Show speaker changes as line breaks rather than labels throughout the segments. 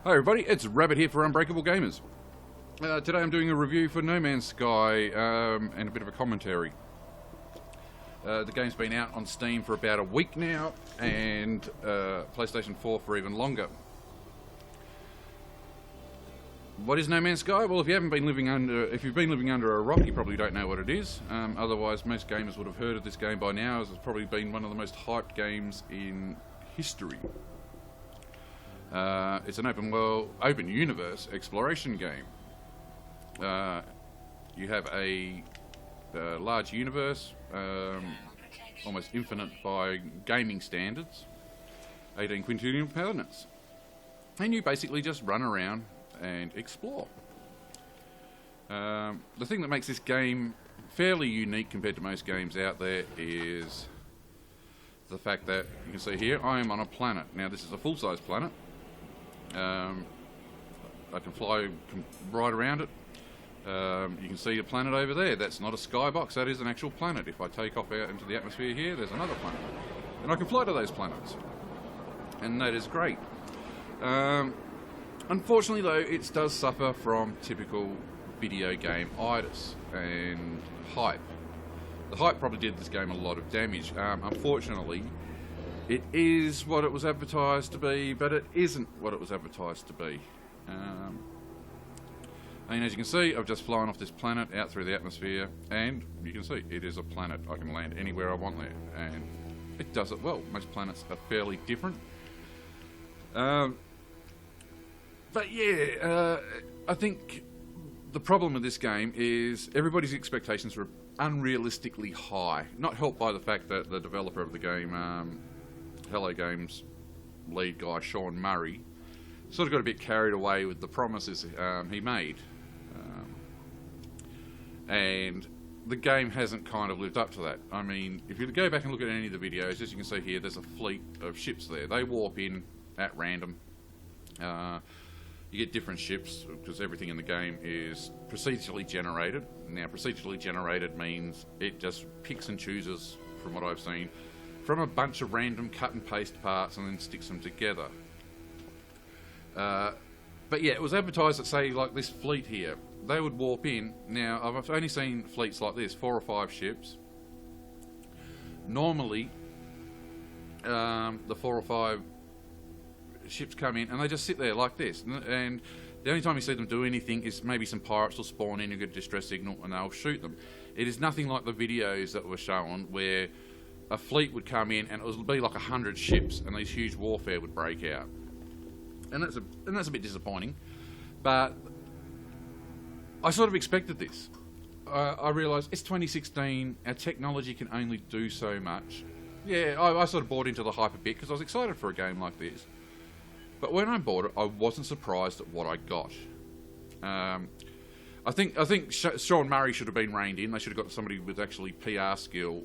Hi everybody, it's Rabbit here for Unbreakable Gamers. Today I'm doing a review for No Man's Sky and a bit of a commentary. The game's been out on Steam for about a week now, and PlayStation 4 for even longer. What is No Man's Sky? Well, if you've been living under a rock, you probably don't know what it is. Otherwise, most gamers would have heard of this game by now, as it's probably been one of the most hyped games in history. It's an open universe exploration game. You have a large universe, almost infinite by gaming standards, 18 quintillion planets, and you basically just run around and explore. The thing that makes this game fairly unique compared to most games out there is the fact that you can see here I am on a planet. Now this is a full-size planet. I can fly right around it. You can see a planet over there. That's not a skybox, that is an actual planet. If I take off out into the atmosphere here, there's another planet. And I can fly to those planets. And that is great. Unfortunately though, it does suffer from typical video game itis and hype. The hype probably did this game a lot of damage. Unfortunately, it is what it was advertised to be, but it isn't what it was advertised to be. And as you can see, I've just flown off this planet out through the atmosphere, and you can see it is a planet. I can land anywhere I want there, and it does it well. Most planets are fairly different. But yeah, I think the problem with this game is everybody's expectations were unrealistically high. Not helped by the fact that the developer of the game, Hello Games lead guy Sean Murray, sort of got a bit carried away with the promises he made, and the game hasn't kind of lived up to that. I mean, if you go back and look at any of the videos, as you can see here, there's a fleet of ships there. They warp in at random. You get different ships because everything in the game is procedurally generated. Now, procedurally generated means it just picks and chooses, from what I've seen, from a bunch of random cut and paste parts and then sticks them together. But yeah, it was advertised that, say, like this fleet here, they would warp in. Now, I've only seen fleets like this, 4 or 5 ships. Normally, the 4 or 5 ships come in and they just sit there like this. And the only time you see them do anything is maybe some pirates will spawn in, you get a distress signal, and they'll shoot them. It is nothing like the videos that were shown where a fleet would come in and it would be like 100 ships and these huge warfare would break out. And that's a bit disappointing. But I sort of expected this. I realised it's 2016, our technology can only do so much. Yeah, I sort of bought into the hype a bit because I was excited for a game like this. But when I bought it, I wasn't surprised at what I got. I think Sean Murray should have been reined in. They should have got somebody with actually PR skill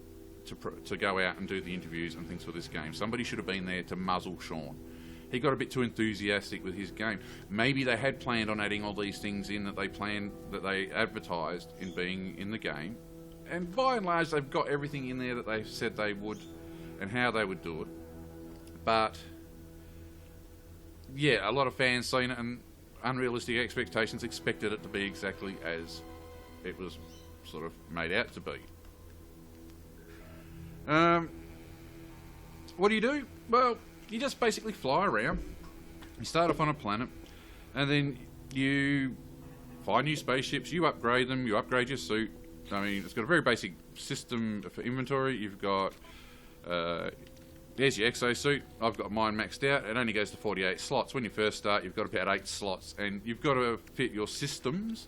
to go out and do the interviews and things for this game. Somebody should have been there to muzzle Sean. He got a bit too enthusiastic with his game. Maybe they had planned on adding all these things in that they advertised in being in the game, and by and large they've got everything in there that they said they would and how they would do it. But yeah, a lot of fans seen it and unrealistic expectations, expected it to be exactly as it was sort of made out to be. What do? Well, you just basically fly around. You start off on a planet, and then you find new spaceships, you upgrade them, you upgrade your suit. I mean, it's got a very basic system for inventory. You've got, there's your exosuit. I've got mine maxed out. It only goes to 48 slots. When you first start, you've got about 8 slots, and you've got to fit your systems,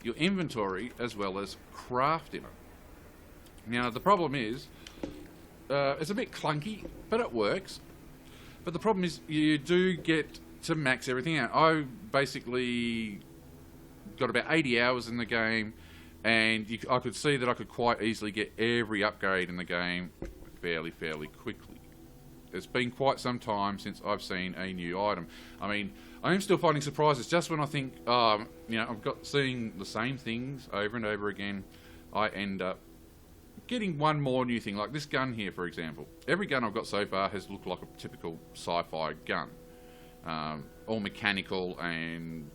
your inventory, as well as craft in it. Now, the problem is, it's a bit clunky, but it works. But the problem is you do get to max everything out. I basically got about 80 hours in the game, and I could see that I could quite easily get every upgrade in the game fairly quickly. It's been quite some time since I've seen a new item. I mean, I am still finding surprises. Just when I think, I've got seeing the same things over and over again, I end up getting one more new thing, like this gun here, for example. Every gun I've got so far has looked like a typical sci-fi gun. all mechanical and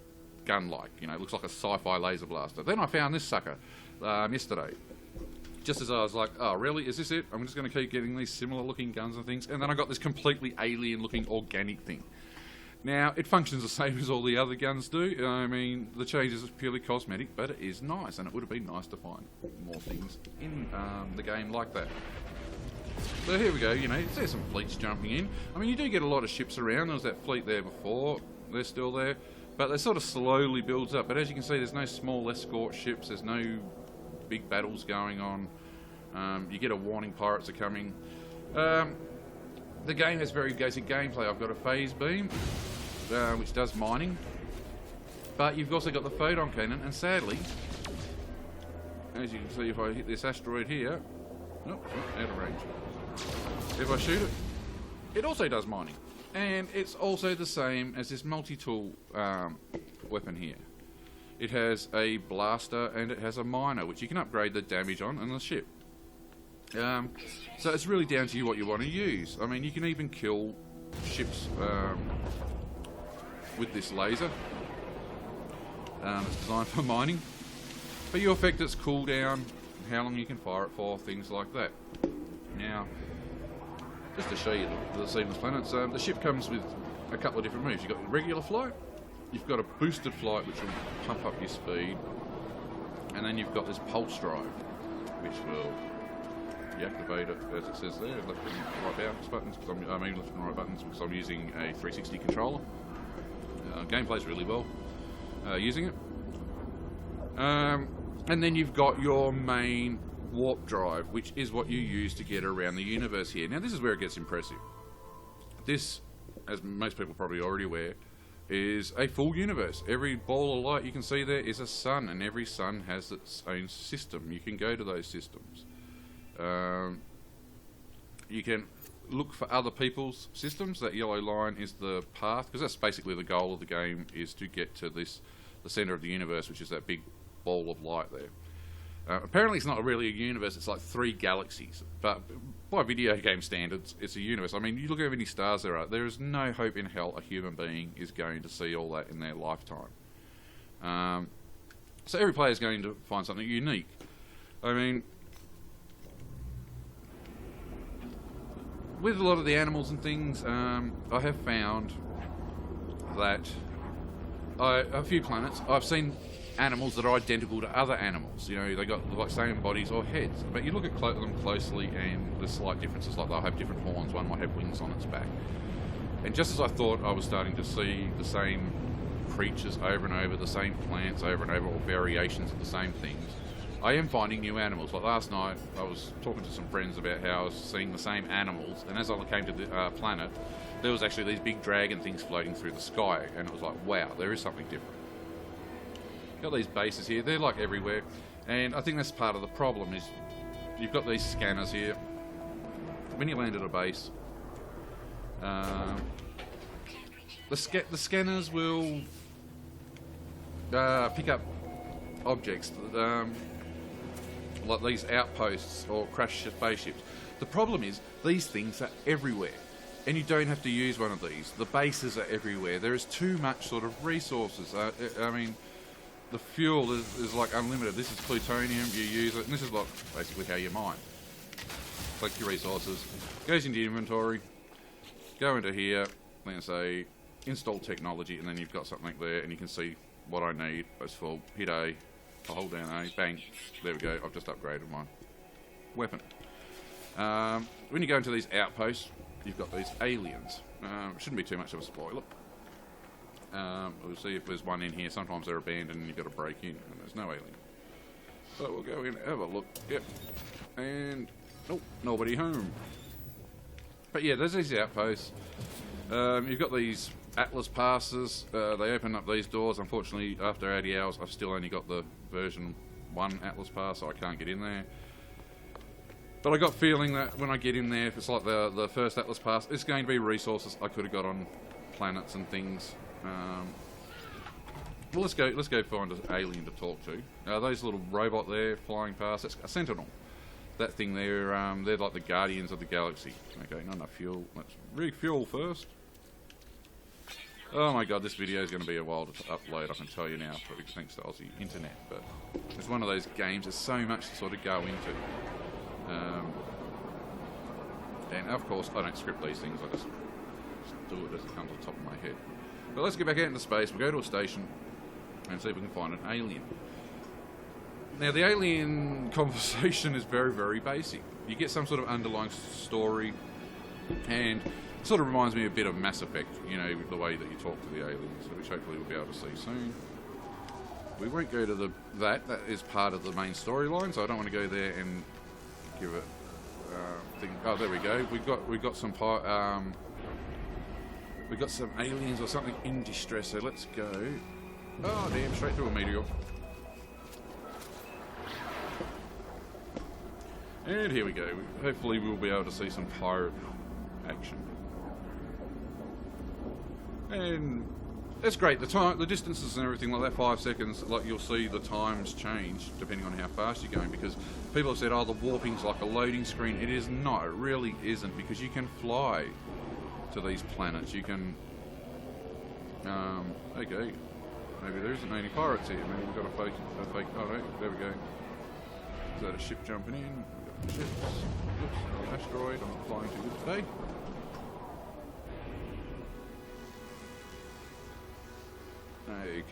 gun-like. You know, it looks like a sci-fi laser blaster. Then I found this sucker yesterday. Just as I was like, oh, really? Is this it? I'm just going to keep getting these similar-looking guns and things. And then I got this completely alien-looking organic thing. Now, it functions the same as all the other guns do. I mean, the changes is purely cosmetic, but it is nice, and it would have been nice to find more things in the game like that. So here we go, you know, there's some fleets jumping in. I mean, you do get a lot of ships around. There was that fleet there before. They're still there. But they sort of slowly builds up. But as you can see, there's no small escort ships. There's no big battles going on. You get a warning pirates are coming. The game has very basic gameplay. I've got a phase beam, which does mining. But you've also got the photon cannon. And sadly, as you can see, if I hit this asteroid here... Oh, out of range. If I shoot it, it also does mining. And it's also the same as this multi-tool weapon here. It has a blaster and it has a miner, which you can upgrade the damage on the ship. So it's really down to you what you want to use. I mean, you can even kill ships with this laser. It's designed for mining. But you affect its cooldown, how long you can fire it for, things like that. Now, just to show you the seamless planets, the ship comes with a couple of different moves. You've got regular flight, you've got a boosted flight which will pump up your speed, and then you've got this pulse drive which will deactivate it, as it says there, left and right mouse buttons, because I mean left and right buttons because I'm using a 360 controller. Game plays really well using it. And then you've got your main warp drive, which is what you use to get around the universe here. Now this is where it gets impressive. This, as most people are probably already aware, is a full universe. Every ball of light you can see there is a sun, and every sun has its own system. You can go to those systems. You can look for other people's systems. That yellow line is the path, because that's basically the goal of the game, is to get to the center of the universe, which is that big ball of light there. Apparently it's not really a universe, it's like 3 galaxies, but by video game standards it's a universe. I mean, you look at how many stars there are, there is no hope in hell a human being is going to see all that in their lifetime. So every player is going to find something unique. I mean, with a lot of the animals and things, I have found that a few planets, I've seen animals that are identical to other animals. You know, they got like same bodies or heads, but you look at them closely and there's slight differences, like they'll have different horns, one might have wings on its back. And just as I thought I was starting to see the same creatures over and over, the same plants over and over, or variations of the same things, I am finding new animals. Like last night I was talking to some friends about how I was seeing the same animals, and as I came to the planet, there was actually these big dragon things floating through the sky, and it was like, wow, there is something different. Got these bases here, they're like everywhere, and I think that's part of the problem is you've got these scanners here. When you land at a base, the scanners will pick up objects, like these outposts or crashed spaceships. The problem is these things are everywhere, and you don't have to use one of these. The bases are everywhere. There is too much sort of resources. I mean, the fuel is like unlimited. This is plutonium, you use it, and this is like basically how you mine. Collect your resources, goes into your inventory, go into here, then say install technology, and then you've got something there, and you can see what I need. It's full. Hit A, I hold down A, bang, there we go, I've just upgraded my weapon. When you go into these outposts, you've got these aliens. Shouldn't be too much of a spoiler. We'll see if there's one in here. Sometimes they're abandoned and you've got to break in, and there's no alien. So we'll go in, have a look. Yep. And oh, nobody home. But yeah, there's these outposts. You've got these Atlas passes. They open up these doors. Unfortunately, after 80 hours, I've still only got the version 1 Atlas pass, so I can't get in there. But I got feeling that when I get in there, if it's like the first Atlas pass, it's going to be resources I could have got on planets and things. Well, let's go find an alien to talk to. Those little robot there flying past, that's a Sentinel. That thing there, they're like the guardians of the galaxy. Okay, not enough fuel. Let's refuel first. Oh my god, this video is going to be a while to upload, I can tell you now, thanks to Aussie internet. But it's one of those games, there's so much to sort of go into. And of course, I don't script these things, I just do it as it comes on top of my head. But let's get back out into space, we'll go to a station and see if we can find an alien. Now, the alien conversation is very, very basic. You get some sort of underlying story, and it sort of reminds me a bit of Mass Effect, you know, the way that you talk to the aliens, which hopefully we'll be able to see soon. We won't go to that is part of the main storyline, so I don't want to go there and give it thing. Oh, there we go. We got some aliens or something in distress, so let's go. Oh damn, straight through a meteor. And here we go. Hopefully we'll be able to see some pirate action. And it's great. The distances and everything like that, 5 seconds, like you'll see the times change depending on how fast you're going, because people have said, oh, the warping's like a loading screen. It is not. It really isn't, because you can fly to these planets. You can... okay. Maybe there isn't any pirates here. Maybe we've got a fake... Oh no, there we go. Is that a ship jumping in? We've got ships. Oops, asteroid. I'm flying too good today.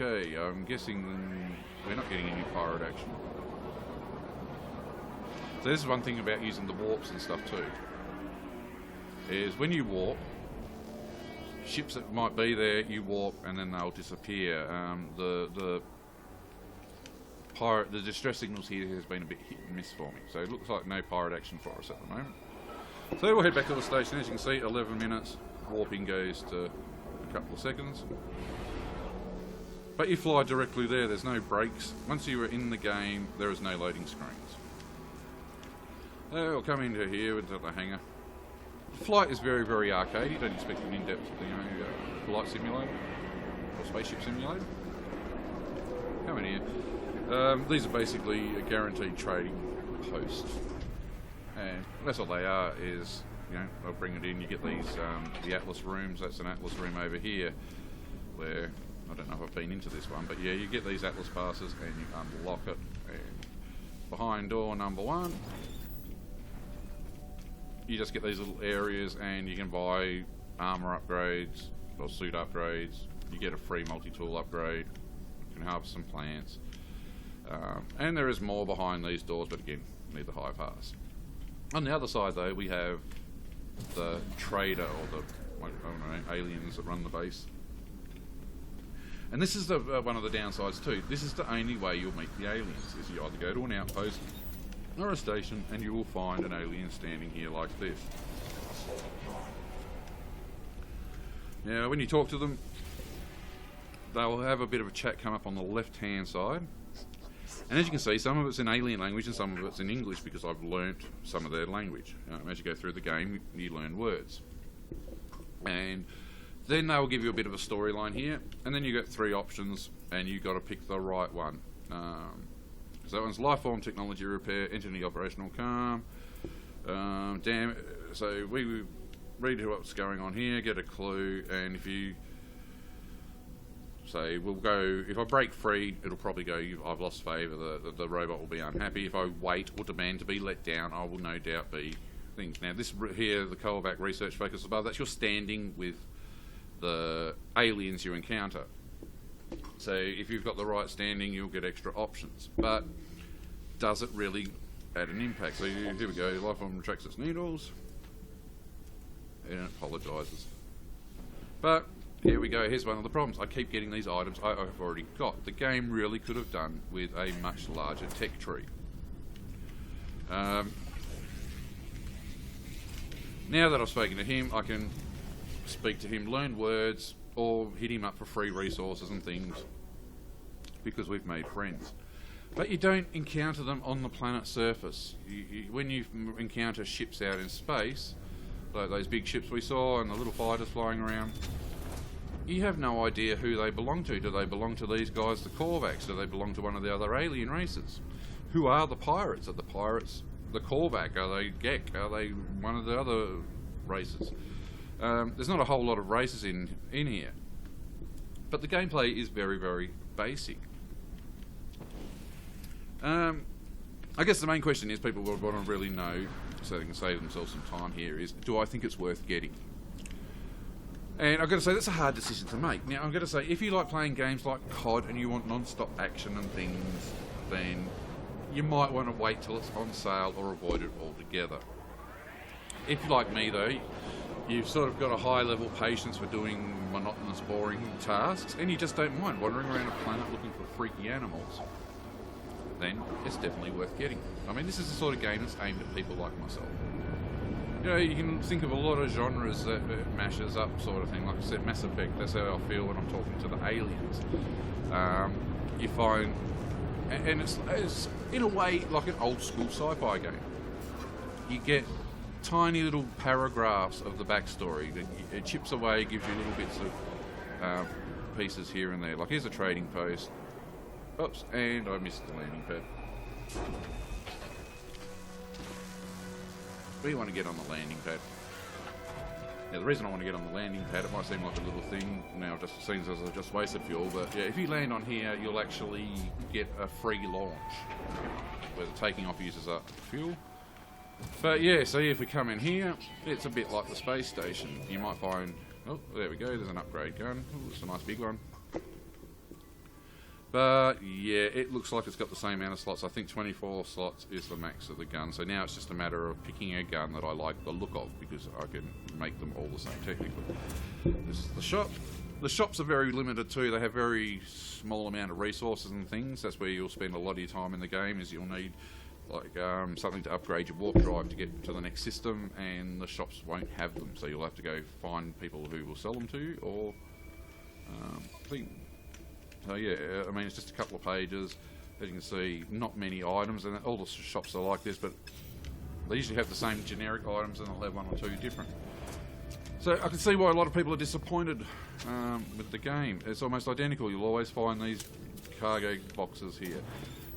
Okay, I'm guessing we're not getting any pirate action. So this is one thing about using the warps and stuff too, is when you warp, ships that might be there, you warp and then they'll disappear. The distress signals here has been a bit hit and miss for me, so it looks like no pirate action for us at the moment. So we'll head back to the station. As you can see, 11 minutes, warping goes to a couple of seconds. But you fly directly there, there's no breaks. Once you are in the game, there is no loading screens. We'll come into here, into the hangar. Flight is very, very arcade. You don't expect an in-depth, flight simulator or spaceship simulator. Come in here. These are basically a guaranteed trading post, and that's all they are. Is, you know, I'll bring it in. You get these the Atlas rooms. That's an Atlas room over here, where I don't know if I've been into this one, but yeah, you get these Atlas passes and you unlock it. And behind door number 1, you just get these little areas and you can buy armor upgrades or suit upgrades. You get a free multi-tool upgrade. You can harvest some plants. And there is more behind these doors, but again, need the high pass. On the other side though, we have the trader, or the, I don't know, aliens that run the base. And this is one of the downsides too. This is the only way you'll meet the aliens, is you either go to an outpost or a station and you will find an alien standing here like this. Now when you talk to them, they'll have a bit of a chat come up on the left hand side. And as you can see, some of it's in alien language and some of it's in English, because I've learnt some of their language. As you go through the game, you learn words. And then they'll give you a bit of a storyline here, and then you get 3 options, and you've got to pick the right one. So that one's life form technology repair, entity operational calm. So we read what's going on here, get a clue, and if you say, we'll go, if I break free, it'll probably go, I've lost favour, the robot will be unhappy. If I wait or demand to be let down, I will no doubt be things. Now this here, the Kovac research focus above, that's your standing with the aliens you encounter. So if you've got the right standing, you'll get extra options. But does it really add an impact? So here we go, life form retracts its needles, and it apologises. But here we go, here's one of the problems. I keep getting these items I've already got. The game really could have done with a much larger tech tree. Now that I've spoken to him, I can speak to him, learn words, or hit him up for free resources and things, because we've made friends. But you don't encounter them on the planet's surface. When you encounter ships out in space, like those big ships we saw and the little fighters flying around, you have no idea who they belong to. Do they belong to these guys, the Korvax? Do they belong to one of the other alien races? Who are the pirates? Are the pirates the Korvac? Are they Gek? Are they one of the other races? There's not a whole lot of races in here. But the gameplay is very, very basic. I guess the main question is people would want to really know, so they can save themselves some time here, is do I think it's worth getting? And I've got to say, that's a hard decision to make. Now, I've got to say, if you like playing games like COD and you want non-stop action and things, then you might want to wait till it's on sale or avoid it altogether. If you're like me, though, you've sort of got a high level patience for doing monotonous, boring tasks, and you just don't mind wandering around a planet looking for freaky animals, then it's definitely worth getting. I mean, this is the sort of game that's aimed at people like myself. You know, you can think of a lot of genres that mashes up sort of thing. Like I said, Mass Effect, that's how I feel when I'm talking to the aliens. You find, and it's in a way like an old school sci-fi game. You get tiny little paragraphs of the backstory. It chips away, gives you little bits of pieces here and there. Like here's a trading post. Oops, and I missed the landing pad. We want to get on the landing pad. Now, the reason I want to get on the landing pad, it might seem like a little thing now, it just seems as I've just wasted fuel, but yeah, if you land on here, you'll actually get a free launch, where the taking off uses up fuel. But yeah, so if we come in here, it's a bit like the space station. You might find, oh, there we go, there's an upgrade gun. Ooh, it's a nice big one. But yeah, it looks like it's got the same amount of slots. I think 24 slots is the max of the gun. So now it's just a matter of picking a gun that I like the look of, because I can make them all the same technically. This is the shop. The shops are very limited too. They have very small amount of resources and things. That's where you'll spend a lot of your time in the game, is you'll need like something to upgrade your warp drive to get to the next system, and the shops won't have them. So you'll have to go find people who will sell them to you, or so yeah, I mean, it's just a couple of pages. As you can see, not many items, and all the shops are like this, but they usually have the same generic items, and they'll have one or two different. So I can see why a lot of people are disappointed with the game. It's almost identical. You'll always find these cargo boxes here.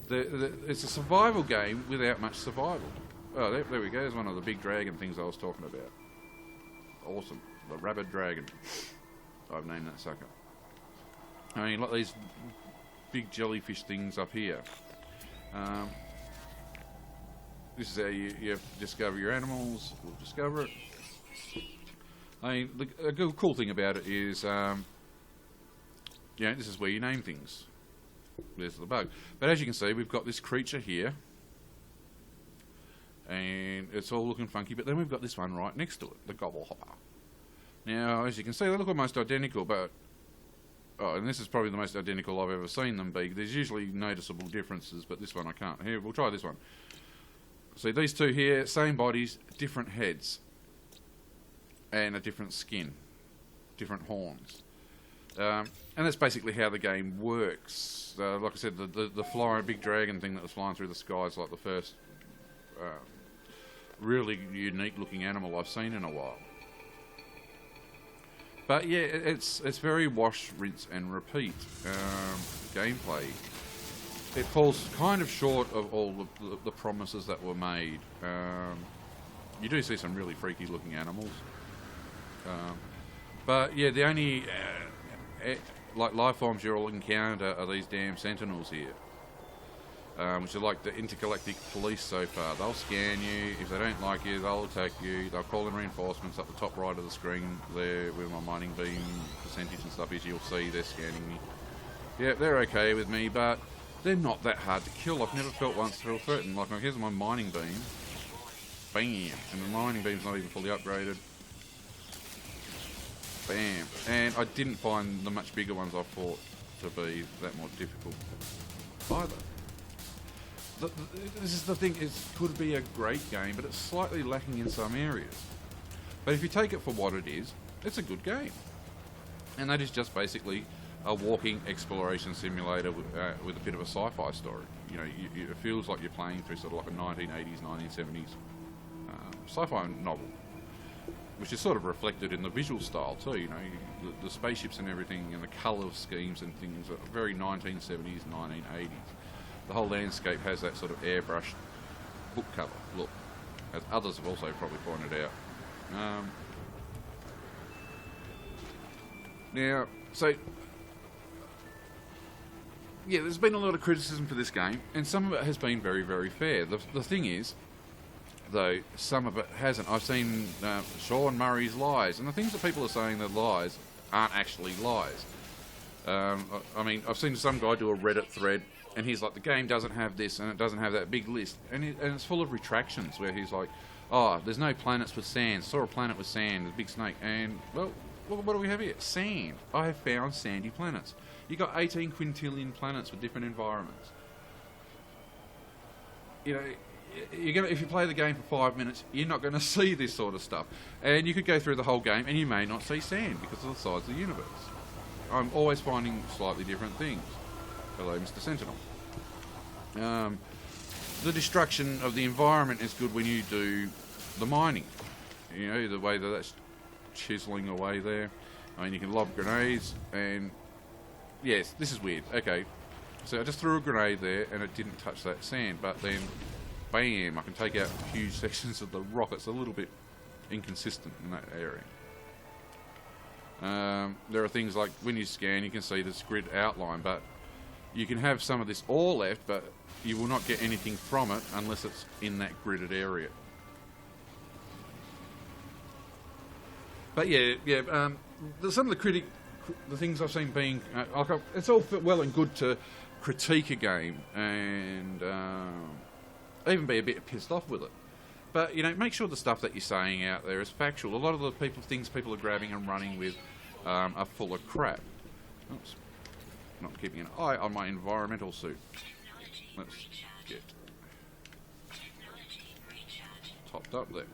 It's a survival game without much survival. Oh, there we go. There's one of the big dragon things I was talking about. Awesome. The rabid dragon. I've named that sucker. I mean, like these big jellyfish things up here. This is how you discover your animals. We'll discover it. I mean, a cool thing about it is, this is where you name things. There's the bug. But as you can see, we've got this creature here. And it's all looking funky, but then we've got this one right next to it, the gobble hopper. Now, as you can see, they look almost identical, but and this is probably the most identical I've ever seen them be. There's usually noticeable differences, but this one I can't. Here, we'll try this one. See, these two here, same bodies, different heads. And a different skin. Different horns. And that's basically how the game works. Like I said, the flying big dragon thing that was flying through the sky is like the first really unique looking animal I've seen in a while. But yeah, it's very wash, rinse and repeat gameplay. It falls kind of short of all the promises that were made. You do see some really freaky looking animals. But yeah, the only like life forms you'll encounter are these damn sentinels here. Which are like the intergalactic police so far. They'll scan you. If they don't like you, they'll attack you. They'll call in reinforcements up the top right of the screen there where my mining beam percentage and stuff is. You'll see they're scanning me. Yeah, they're okay with me, but they're not that hard to kill. I've never felt once feel threatened. Like, here's my mining beam. Bam! And the mining beam's not even fully upgraded. Bam! And I didn't find the much bigger ones I thought to be that more difficult either. This is the thing, it could be a great game, but it's slightly lacking in some areas. But if you take it for what it is, it's a good game. And that is just basically a walking exploration simulator with a bit of a sci-fi story. You know, it feels like you're playing through sort of like a 1980s, 1970s sci-fi novel, which is sort of reflected in the visual style too. You know, the spaceships and everything, and the colour schemes and things are very 1970s, 1980s. The whole landscape has that sort of airbrushed book cover look, as others have also probably pointed out. Now, so yeah, there's been a lot of criticism for this game, and some of it has been very, very fair. The thing is, though, some of it hasn't. I've seen Sean Murray's lies, and the things that people are saying that lies aren't actually lies. I mean, I've seen some guy do a Reddit thread, and he's like, the game doesn't have this, and it doesn't have that big list, and it's full of retractions, where he's like, oh, there's no planets with sand, saw a planet with sand, a big snake, and, well, what do we have here? Sand. I have found sandy planets. You got 18 quintillion planets with different environments. You know, if you play the game for 5 minutes, you're not going to see this sort of stuff. And you could go through the whole game and you may not see sand because of the size of the universe. I'm always finding slightly different things. Hello, Mr. Sentinel. The destruction of the environment is good when you do the mining. You know, the way that that's chiseling away there. I mean, you can lob grenades and... Yes, this is weird. Okay, so I just threw a grenade there and it didn't touch that sand, but then, bam, I can take out huge sections of the rock. It's a little bit inconsistent in that area. There are things like when you scan, you can see this grid outline, but you can have some of this ore left, but you will not get anything from it unless it's in that gridded area. But yeah, some of the things I've seen being... it's all well and good to critique a game and even be a bit pissed off with it. But, you know, make sure the stuff that you're saying out there is factual. A lot of the things people are grabbing and running with are full of crap. Oops. Not keeping an eye on my environmental suit. Let's get topped up there.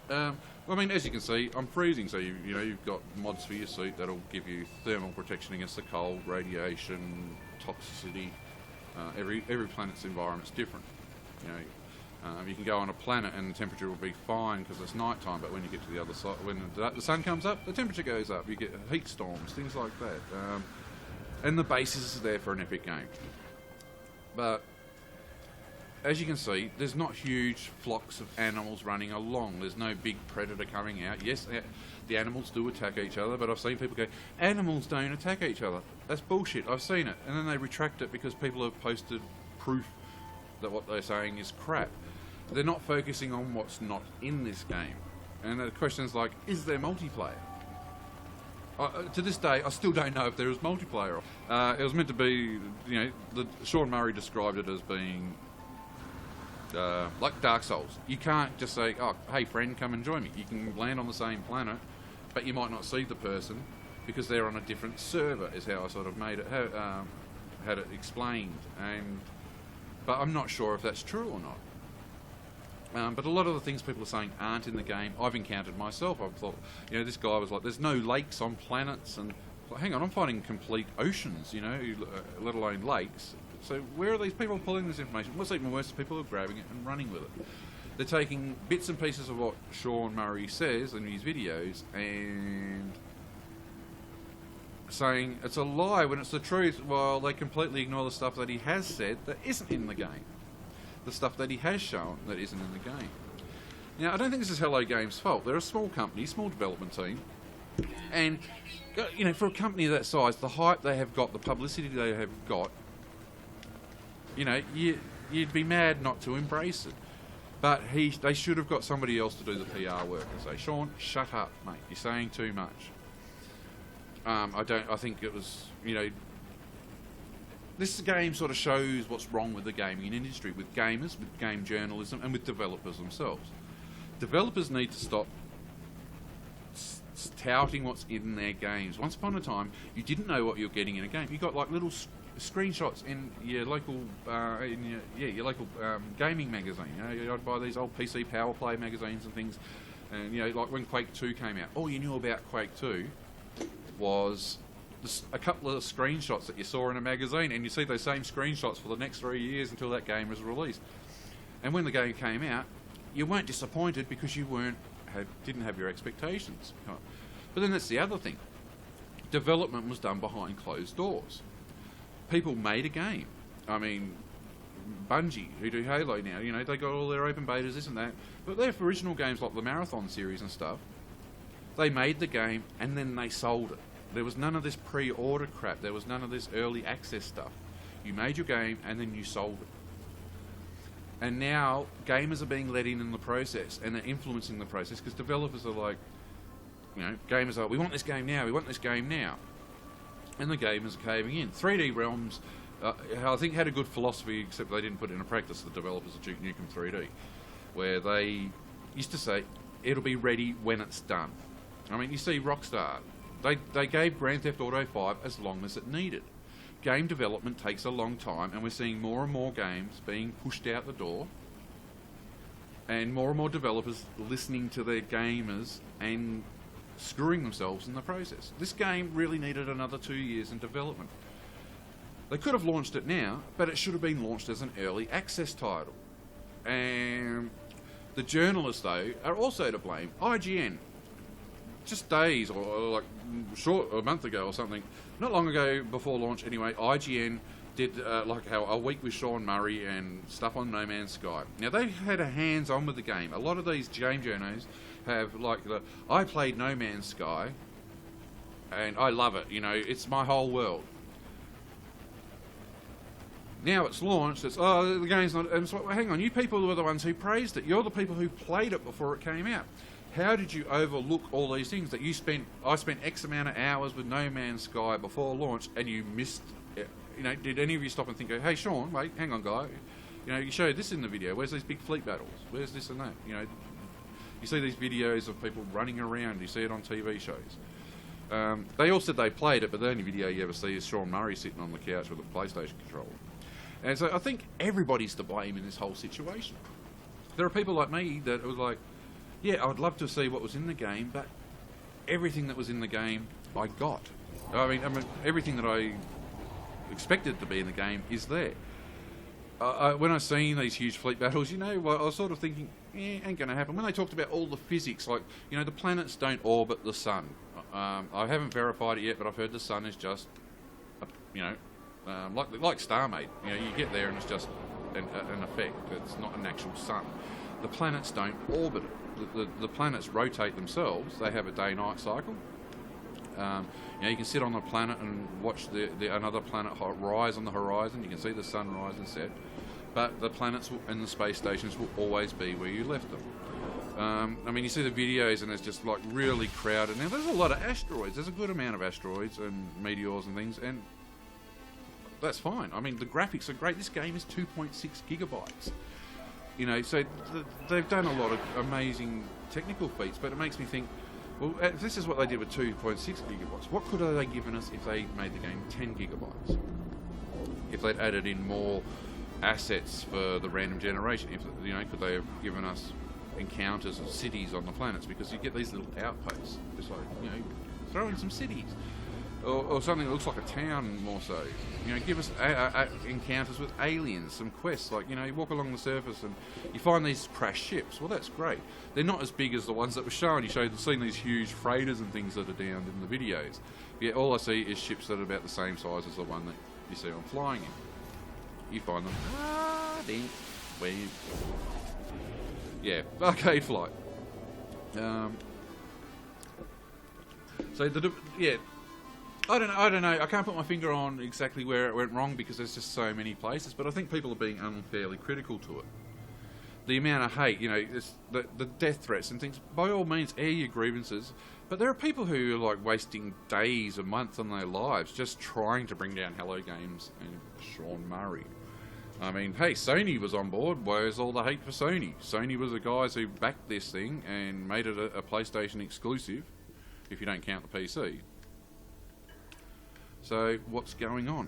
Well, I mean, as you can see, I'm freezing, so you've got mods for your suit that'll give you thermal protection against the cold, radiation, toxicity. Every planet's environment's different. You know, you can go on a planet and the temperature will be fine because it's night time, but when you get to the other side, when the sun comes up, the temperature goes up. You get heat storms, things like that. And the basis is there for an epic game. But as you can see, there's not huge flocks of animals running along. There's no big predator coming out. Yes, the animals do attack each other, but I've seen people go, animals don't attack each other. That's bullshit. I've seen it. And then they retract it because people have posted proof that what they're saying is crap. They're not focusing on what's not in this game. And the question is like, is there multiplayer? To this day, I still don't know if there is multiplayer. It was meant to be, Sean Murray described it as being like Dark Souls. You can't just say, oh, hey friend, come and join me. You can land on the same planet, but you might not see the person because they're on a different server, is how I sort of made it, had it explained. But I'm not sure if that's true or not. But a lot of the things people are saying aren't in the game. I've encountered myself. I've thought, this guy was like, there's no lakes on planets, and well, hang on, I'm finding complete oceans, let alone lakes. So where are these people pulling this information? What's even worse is people are grabbing it and running with it. They're taking bits and pieces of what Sean Murray says in his videos and saying it's a lie when it's the truth, while they completely ignore the stuff that he has said that isn't in the game. The stuff that he has shown that isn't in the game. Now, I don't think this is Hello Games' fault. They're a small company, small development team, and for a company that size, the hype they have got, the publicity they have got, you'd be mad not to embrace it. But they should have got somebody else to do the PR work and say, Sean, shut up, mate. You're saying too much. I think it was, this game sort of shows what's wrong with the gaming industry, with gamers, with game journalism, and with developers themselves. Developers need to stop touting what's in their games. Once upon a time, you didn't know what you're getting in a game. You got like little screenshots in your local, your local gaming magazine. I'd buy these old PC Power Play magazines and things, and like when Quake 2 came out, all you knew about Quake 2 was a couple of screenshots that you saw in a magazine, and you see those same screenshots for the next 3 years until that game was released. And when the game came out, you weren't disappointed because you didn't have your expectations. But then that's the other thing. Development was done behind closed doors. People made a game. I mean, Bungie, who do Halo now, they got all their open betas, this and that. But their original games like the Marathon series and stuff, they made the game and then they sold it. There was none of this pre-order crap. There was none of this early access stuff. You made your game and then you sold it. And now gamers are being let in the process, and they're influencing the process because developers are like, you know, gamers are, we want this game now, we want this game now. And the gamers are caving in. 3D Realms, I think, had a good philosophy, except they didn't put it into practice, the developers of Duke Nukem 3D, where they used to say, it'll be ready when it's done. I mean, you see Rockstar, they gave Grand Theft Auto 5 as long as it needed. Game development takes a long time, and we're seeing more and more games being pushed out the door, and more developers listening to their gamers and screwing themselves in the process. This game really needed another 2 years in development. They could have launched it now, but it should have been launched as an early access title. And the journalists, though, are also to blame. IGN, just days or like a month ago or something, not long ago before launch anyway, IGN did like how a week with Sean Murray and stuff on No Man's Sky. Now they had a hands-on with the game. A lot of these game journos have like I played No Man's Sky and I love it, you know, it's my whole world. Now it's launched, it's, oh, the game's not, and it's like, well, hang on, you people were the ones who praised it. You're the people who played it before it came out. How did you overlook all these things that I spent X amount of hours with No Man's Sky before launch, and you missed it? You know, did any of you stop and think, hey Sean, wait, hang on guy, you know, you showed this in the video, where's these big fleet battles? Where's this and that? You know, you see these videos of people running around, you see it on TV shows. They all said they played it, but the only video you ever see is Sean Murray sitting on the couch with a PlayStation controller. And so I think everybody's to blame in this whole situation. There are people like me that was like, yeah, I'd love to see what was in the game, but everything that was in the game, I got. I mean everything that I expected to be in the game is there. When I seen these huge fleet battles, you know, I was sort of thinking, ain't going to happen. When they talked about all the physics, like, you know, the planets don't orbit the sun. I haven't verified it yet, but I've heard the sun is just, you know, like StarMate. You know, you get there and it's just an effect. It's not an actual sun. The planets don't orbit it. The planets rotate themselves. They have a day-night cycle. You know, you can sit on the planet and watch another planet rise on the horizon. You can see the sun rise and set. But the planets and the space stations will always be where you left them. I mean, you see the videos and it's just like really crowded. Now, there's a lot of asteroids. There's a good amount of asteroids and meteors and things, and that's fine. I mean, the graphics are great. This game is 2.6 gigabytes. You know, so they've done a lot of amazing technical feats, but it makes me think, well, if this is what they did with 2.6 gigabytes, what could have they given us if they made the game 10 gigabytes? If they'd added in more assets for the random generation, if, you know, could they have given us encounters of cities on the planets? Because you get these little outposts. It's like, you know, throw in some cities. Or something that looks like a town more so. You know, give us encounters with aliens, some quests, like, you know, you walk along the surface and you find these crashed ships. Well, that's great. They're not as big as the ones that were shown. You've seen these huge freighters and things that are down in the videos. Yeah, all I see is ships that are about the same size as the one that you see I'm flying in. You find them. Yeah, arcade flight. Yeah. I don't know. I can't put my finger on exactly where it went wrong because there's just so many places, but I think people are being unfairly critical to it. The amount of hate, you know, the death threats and things, by all means, air your grievances, but there are people who are like wasting days or months on their lives just trying to bring down Hello Games and Sean Murray. I mean, hey, Sony was on board. Where's all the hate for Sony? Sony was the guys who backed this thing and made it a PlayStation exclusive, if you don't count the PC. So what's going on?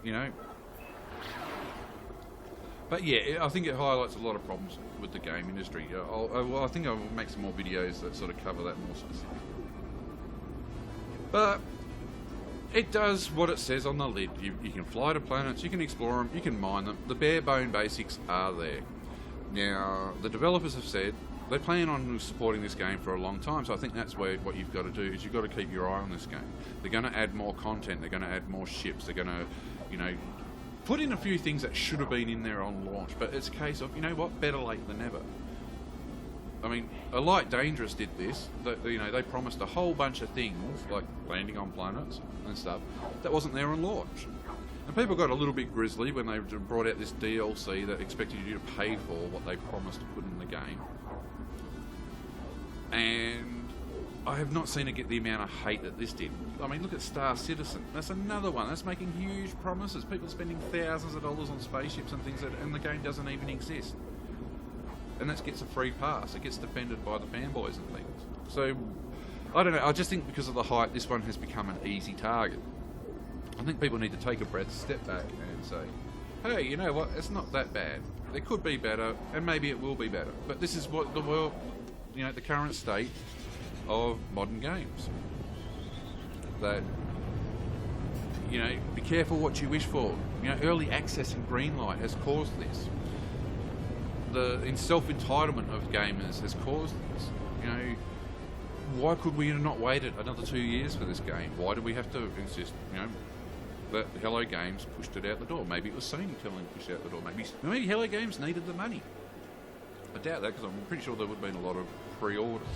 You know, but yeah, I think it highlights a lot of problems with the game industry. I think I'll make some more videos that sort of cover that more specifically. But it does what it says on the lid. You can fly to planets, you can explore them, you can mine them. The bare bone basics are there. Now, the developers have said they plan on supporting this game for a long time, so I think that's what you've got to do, is you've got to keep your eye on this game. They're going to add more content, they're going to add more ships, they're going to, you know, put in a few things that should have been in there on launch, but it's a case of, you know what, better late than never. I mean, Elite Dangerous did this. They promised a whole bunch of things, like landing on planets and stuff, that wasn't there on launch. And people got a little bit grisly when they brought out this DLC that expected you to pay for what they promised to put in the game. And I have not seen it get the amount of hate that this did. I mean, look at Star Citizen. That's another one. That's making huge promises. People spending thousands of dollars on spaceships and things, and the game doesn't even exist. And that gets a free pass. It gets defended by the fanboys and things. So, I don't know. I just think because of the hype, this one has become an easy target. I think people need to take a breath, step back and say, hey, you know what, it's not that bad. It could be better, and maybe it will be better. But this is what the world, the current state of modern games. That, be careful what you wish for. Early access and greenlight has caused this. The self-entitlement of gamers has caused this. Why could we not wait another 2 years for this game? Why do we have to insist, that Hello Games pushed it out the door? Maybe it was Sony telling them to push it out the door. Maybe Hello Games needed the money. I doubt that, because I'm pretty sure there would have been a lot of pre-orders.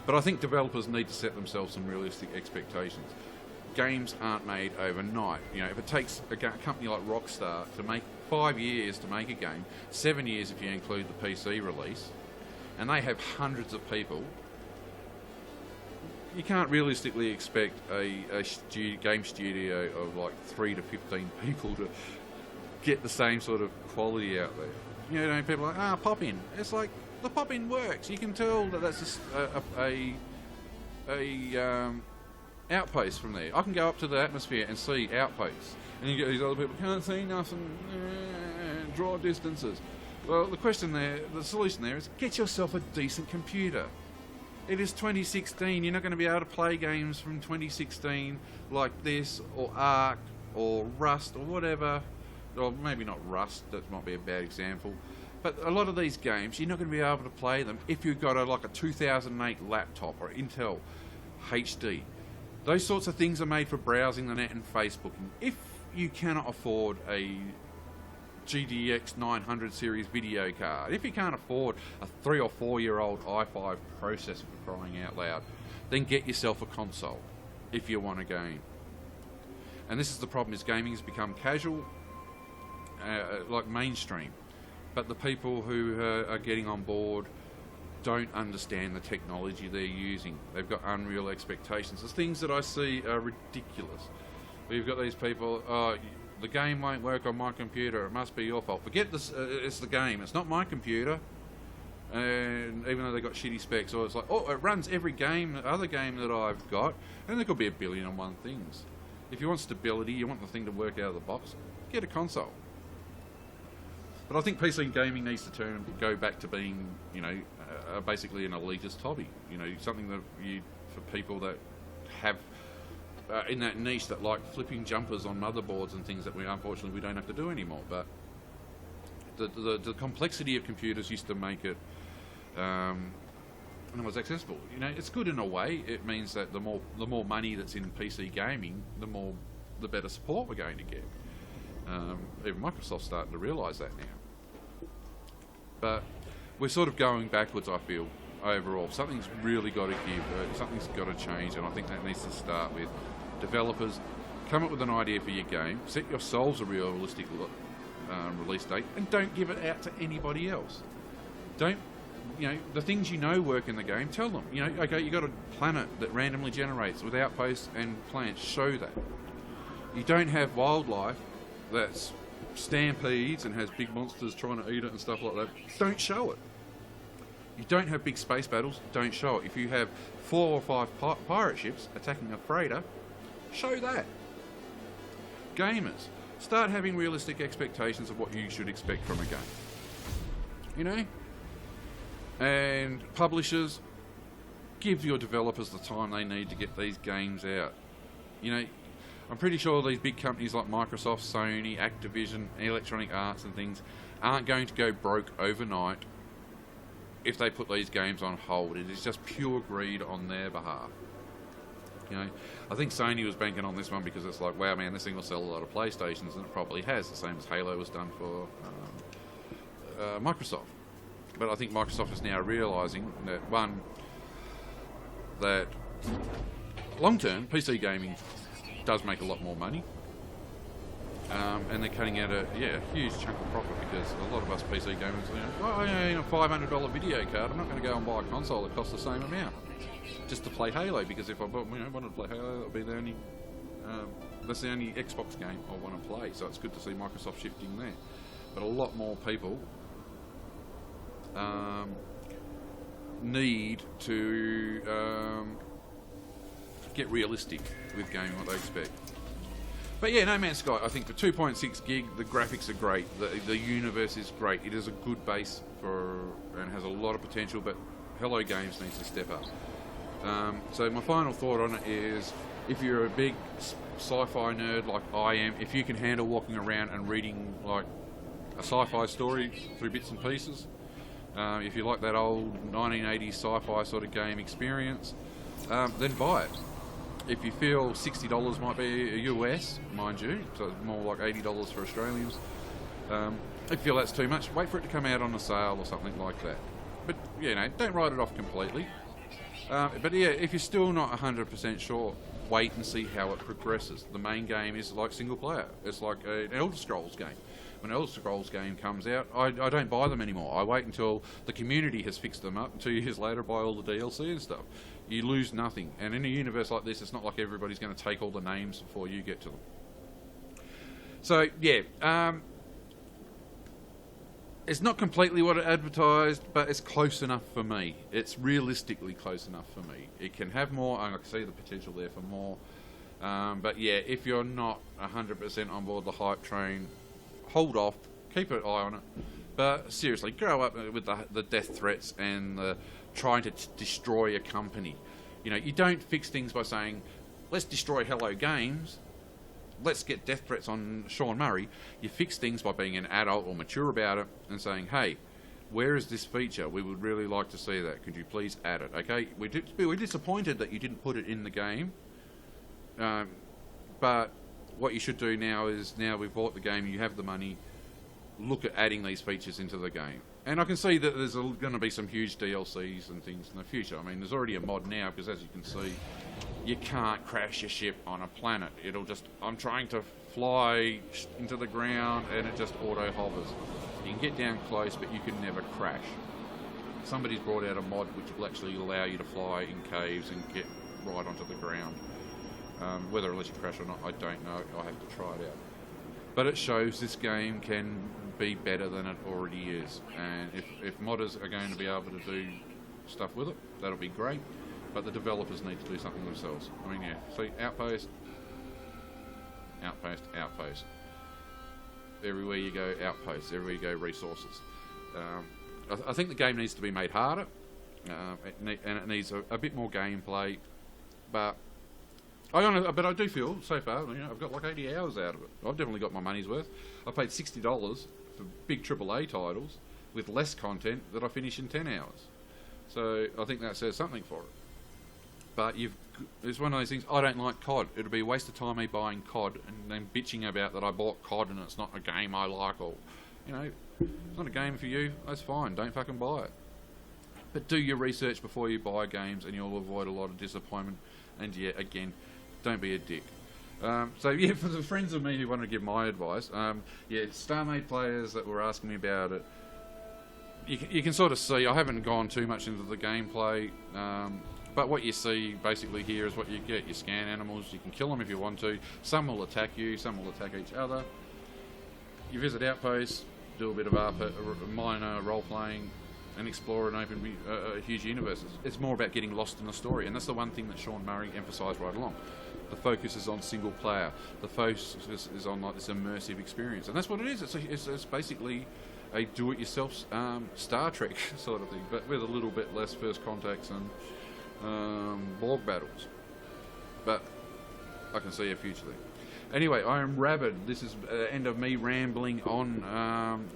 But I think developers need to set themselves some realistic expectations. Games aren't made overnight. If it takes a company like Rockstar to make 5 years to make a game, 7 years if you include the PC release, and they have hundreds of people, you can't realistically expect a game studio of like 3 to 15 people to get the same sort of quality out there. People are like, pop-in. It's like, the pop-in works. You can tell that that's just a outpost from there. I can go up to the atmosphere and see outposts. And you get these other people, can't see nothing, draw distances. Well, the solution there is get yourself a decent computer. It is 2016. You're not going to be able to play games from 2016 like this, or Ark, or Rust, or whatever. Or maybe not Rust, that might be a bad example. But a lot of these games, you're not going to be able to play them if you've got a 2008 laptop or Intel HD. Those sorts of things are made for browsing the net and Facebooking. If you cannot afford a GTX 900 series video card, if you can't afford a 3 or 4 year old i5 processor, for crying out loud, then get yourself a console if you want a game. And this is the problem: is gaming has become casual, like mainstream, but the people who are getting on board don't understand the technology they're using. They've got unreal expectations. There's things that I see are ridiculous. We've got these people, the game won't work on my computer, it must be your fault. Forget this, it's the game, it's not my computer. And even though they've got shitty specs, or it's like, it runs every other game that I've got, and there could be 1,000,000,001 things. If you want stability, you want the thing to work out of the box, get a console. But I think PC gaming needs to go back to being, basically an elitist hobby. Something that for people that have in that niche that like flipping jumpers on motherboards and things that unfortunately we don't have to do anymore. But the complexity of computers used to make it and it was accessible. It's good in a way. It means that the more money that's in PC gaming, the better support we're going to get. Even Microsoft's starting to realise that now. But we're sort of going backwards, I feel, overall. Something's really got to give. Something's got to change, and I think that needs to start with developers. Come up with an idea for your game. Set yourselves a realistic release date, and don't give it out to anybody else. Don't, the things work in the game, tell them. Okay, you got a planet that randomly generates with outposts and plants. Show that. You don't have wildlife that's stampedes and has big monsters trying to eat it and stuff like that. Don't show it. You don't have big space battles. Don't show it. If you have 4 or 5 pirate ships attacking a freighter, show that. Gamers, start having realistic expectations of what you should expect from a game. And publishers, give your developers the time they need to get these games out. I'm pretty sure these big companies like Microsoft, Sony, Activision, Electronic Arts and things aren't going to go broke overnight if they put these games on hold. It is just pure greed on their behalf. I think Sony was banking on this one because it's like, wow, man, this thing will sell a lot of PlayStations, and it probably has, the same as Halo was done for Microsoft. But I think Microsoft is now realising that, one, that long term PC gaming does make a lot more money, and they're cutting out a huge chunk of profit, because a lot of us PC gamers, I own a $500 video card. I'm not going to go and buy a console that costs the same amount just to play Halo, because if I wanted to play Halo, that'll be the only that's the only Xbox game I want to play. So it's good to see Microsoft shifting there. But a lot more people need to get realistic with gaming, what they expect. But yeah, No Man's Sky, I think for 2.6 gig, the graphics are great, the universe is great, it is a good base for, and has a lot of potential, but Hello Games needs to step up. So my final thought on it is, if you're a big sci-fi nerd like I am, if you can handle walking around and reading like a sci-fi story through bits and pieces, if you like that old 1980s sci-fi sort of game experience, then buy it. If you feel $60 might be a US, mind you, so it's more like $80 for Australians, if you feel that's too much, wait for it to come out on a sale or something like that. But, don't write it off completely. But yeah, if you're still not 100% sure, wait and see how it progresses. The main game is like single player. It's like an Elder Scrolls game. When an Elder Scrolls game comes out, I don't buy them anymore. I wait until the community has fixed them up, and 2 years later buy all the DLC and stuff. You lose nothing. And in a universe like this, it's not like everybody's going to take all the names before you get to them. So, yeah. It's not completely what it advertised, but it's close enough for me. It's realistically close enough for me. It can have more, and I can see the potential there for more. But yeah, if you're not 100% on board the hype train, hold off, keep an eye on it. But seriously, grow up with the death threats and the trying to destroy a company. You don't fix things by saying, let's destroy Hello Games, let's get death threats on Sean Murray. You fix things by being an adult or mature about it and saying, hey, where is this feature? We would really like to see that. Could you please add it? Okay, we're disappointed that you didn't put it in the game. But what you should do now is, now we've bought the game, you have the money, look at adding these features into the game. And I can see that there's going to be some huge DLCs and things in the future. I mean, there's already a mod now, because as you can see, you can't crash your ship on a planet. It'll just, I'm trying to fly into the ground and it just auto hovers. You can get down close, but you can never crash. Somebody's brought out a mod which will actually allow you to fly in caves and get right onto the ground. Whether it'll let you crash or not, I don't know. I'll have to try it out. But it shows this game can be better than it already is. And if modders are going to be able to do stuff with it, that'll be great. But the developers need to do something themselves. I mean, yeah, see, outpost, outpost, outpost. Everywhere you go, outposts. Everywhere you go, resources. I think the game needs to be made harder, and it needs a bit more gameplay. But I do feel, so far, I've got like 80 hours out of it. I've definitely got my money's worth. I paid $60 for big AAA titles with less content that I finish in 10 hours. So I think that says something for it. But it's one of those things, I don't like COD. It'll be a waste of time me buying COD and then bitching about that I bought COD and it's not a game I like, or, it's not a game for you, that's fine, don't fucking buy it. But do your research before you buy games and you'll avoid a lot of disappointment. And yeah, again, don't be a dick. So yeah, for the friends of me who want to give my advice, StarMade players that were asking me about it, you can sort of see, I haven't gone too much into the gameplay, but what you see basically here is what you get. You scan animals, you can kill them if you want to, some will attack you, some will attack each other. You visit outposts, do a bit of minor role-playing, and explore and open a huge universe. It's more about getting lost in the story, and that's the one thing that Sean Murray emphasised right along. The focus is on single player. The focus is on like this immersive experience, and that's what it is. It's basically a do-it-yourself Star Trek sort of thing, but with a little bit less first contacts and Borg battles. But I can see a future there. Anyway, I am rabid. This is the end of me rambling on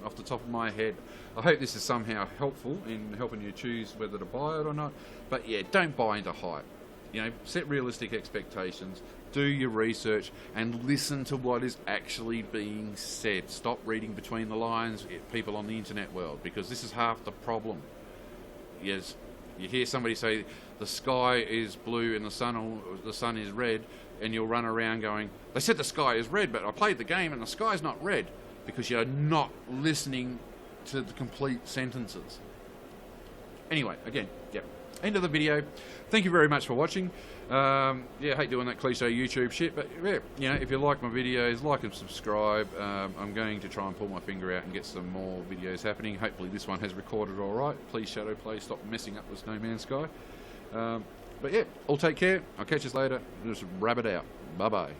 off the top of my head. I hope this is somehow helpful in helping you choose whether to buy it or not. But yeah, don't buy into hype. You know, set realistic expectations, do your research, and listen to what is actually being said. Stop reading between the lines, people on the internet world, because this is half the problem. Yes, you hear somebody say the sky is blue and the sun is red, and you'll run around going, they said the sky is red, but I played the game and the sky's not red, because you're not listening to the complete sentences. Anyway, again, yep. End of the video. Thank you very much for watching. Yeah, I hate doing that cliche YouTube shit, but yeah, you know, if you like my videos, like and subscribe. I'm going to try and pull my finger out and get some more videos happening. Hopefully this one has recorded all right. Please, Shadow Play, stop messing up with No Man's Sky. But yeah, all take care. I'll catch you later. Just wrap it out. Bye-bye.